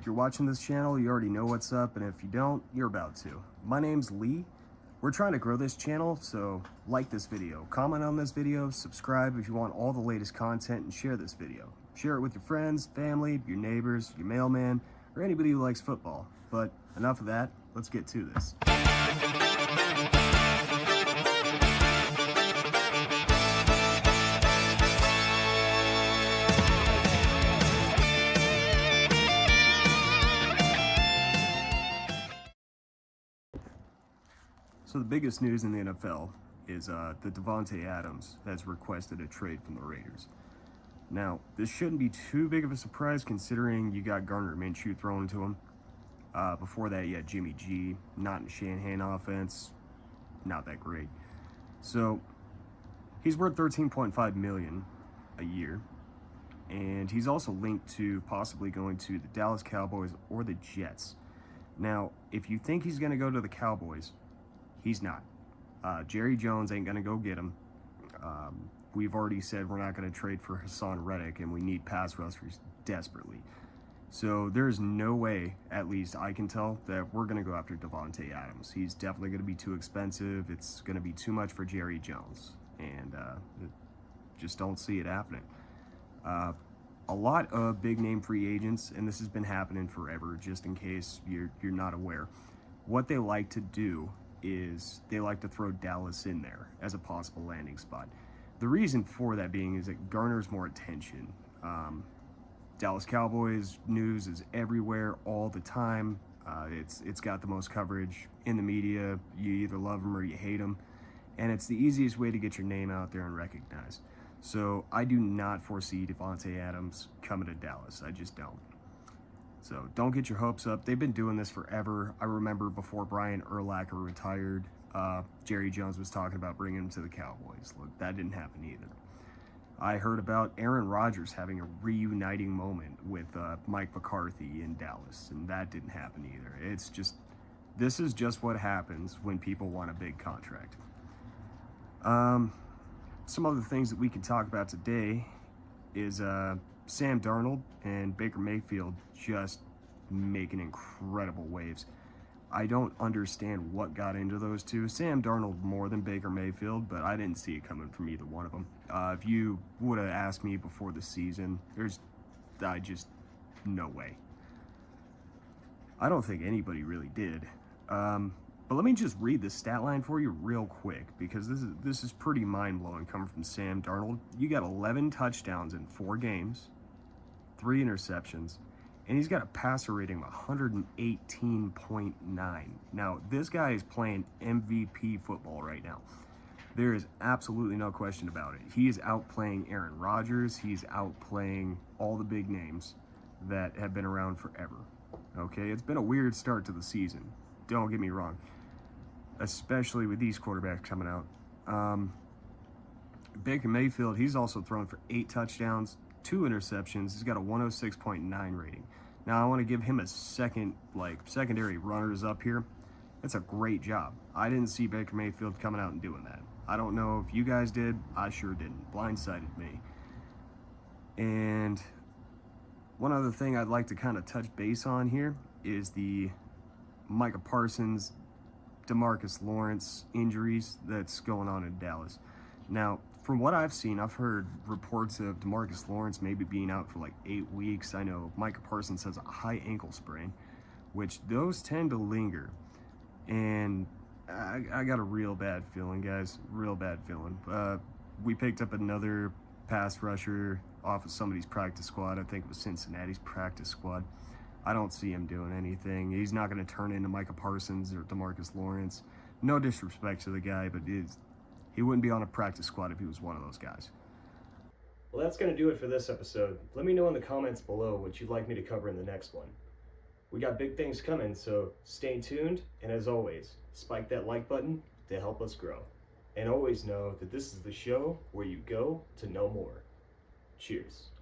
you're watching this channel, you already know what's up, and if you don't, you're about to. My name's Lee. We're trying to grow this channel, so like this video, comment on this video, subscribe if you want all the latest content, and share this video. Share it with your friends, family, your neighbors, your mailman, or anybody who likes football. But enough of that, let's get to this. So the biggest news in the NFL is that Davante Adams has requested a trade from the Raiders. Now, this shouldn't be too big of a surprise considering you got Gardner Minshew thrown to him. Before that, you had Jimmy G, not in Shanahan offense, not that great. So he's worth $13.5 million a year, and he's also linked to possibly going to the Dallas Cowboys or the Jets. Now, if you think he's going to go to the Cowboys, he's not. Jerry Jones ain't going to go get him. We've already said we're not going to trade for Hassan Reddick, and we need pass rushers desperately. So there's no way, at least I can tell, that we're going to go after Davante Adams. He's definitely going to be too expensive. It's going to be too much for Jerry Jones, and just don't see it happening. A lot of big-name free agents, and this has been happening forever, just in case you're not aware. What they like to do is they like to throw Dallas in there as a possible landing spot. The reason for that being is it garners more attention. Dallas Cowboys news is everywhere all the time. It's got the most coverage in the media. You either love them or you hate them, and it's the easiest way to get your name out there and recognized. So I do not foresee Davante Adams coming to Dallas. I just don't. So don't get your hopes up. They've been doing this forever. I remember before Brian Urlacher retired, Jerry Jones was talking about bringing him to the Cowboys. Look, that didn't happen either. I heard about Aaron Rodgers having a reuniting moment with Mike McCarthy in Dallas, and that didn't happen either. This is just what happens when people want a big contract. Some other things that we can talk about today is Sam Darnold and Baker Mayfield just making incredible waves. I don't understand what got into those two. Sam Darnold more than Baker Mayfield, but I didn't see it coming from either one of them. If you would have asked me before the season, no way. I don't think anybody really did. But let me just read the stat line for you real quick, because this is pretty mind-blowing coming from Sam Darnold. You got 11 touchdowns in 4 games, 3 interceptions, and he's got a passer rating of 118.9. Now, this guy is playing MVP football right now. There is absolutely no question about it. He is outplaying Aaron Rodgers. He's outplaying all the big names that have been around forever. Okay, it's been a weird start to the season. Don't get me wrong. Especially with these quarterbacks coming out. Baker Mayfield, he's also thrown for 8 touchdowns, 2 interceptions. He's got a 106.9 rating. Now, I want to give him a secondary runners up here. That's a great job. I didn't see Baker Mayfield coming out and doing that. I don't know if you guys did. I sure didn't. Blindsided me. And one other thing I'd like to kind of touch base on here is the Micah Parsons, DeMarcus Lawrence injuries that's going on in Dallas. Now, from what I've seen, I've heard reports of DeMarcus Lawrence maybe being out for like 8 weeks. I know Micah Parsons has a high ankle sprain, which those tend to linger. And I got a real bad feeling, guys. Real bad feeling. We picked up another pass rusher off of somebody's practice squad. I think it was Cincinnati's practice squad. I don't see him doing anything. He's not going to turn into Micah Parsons or DeMarcus Lawrence. No disrespect to the guy, but he wouldn't be on a practice squad if he was one of those guys. Well, that's going to do it for this episode. Let me know in the comments below what you'd like me to cover in the next one. We got big things coming, so stay tuned, and as always, spike that like button to help us grow. And always know that this is the show where you go to know more. Cheers.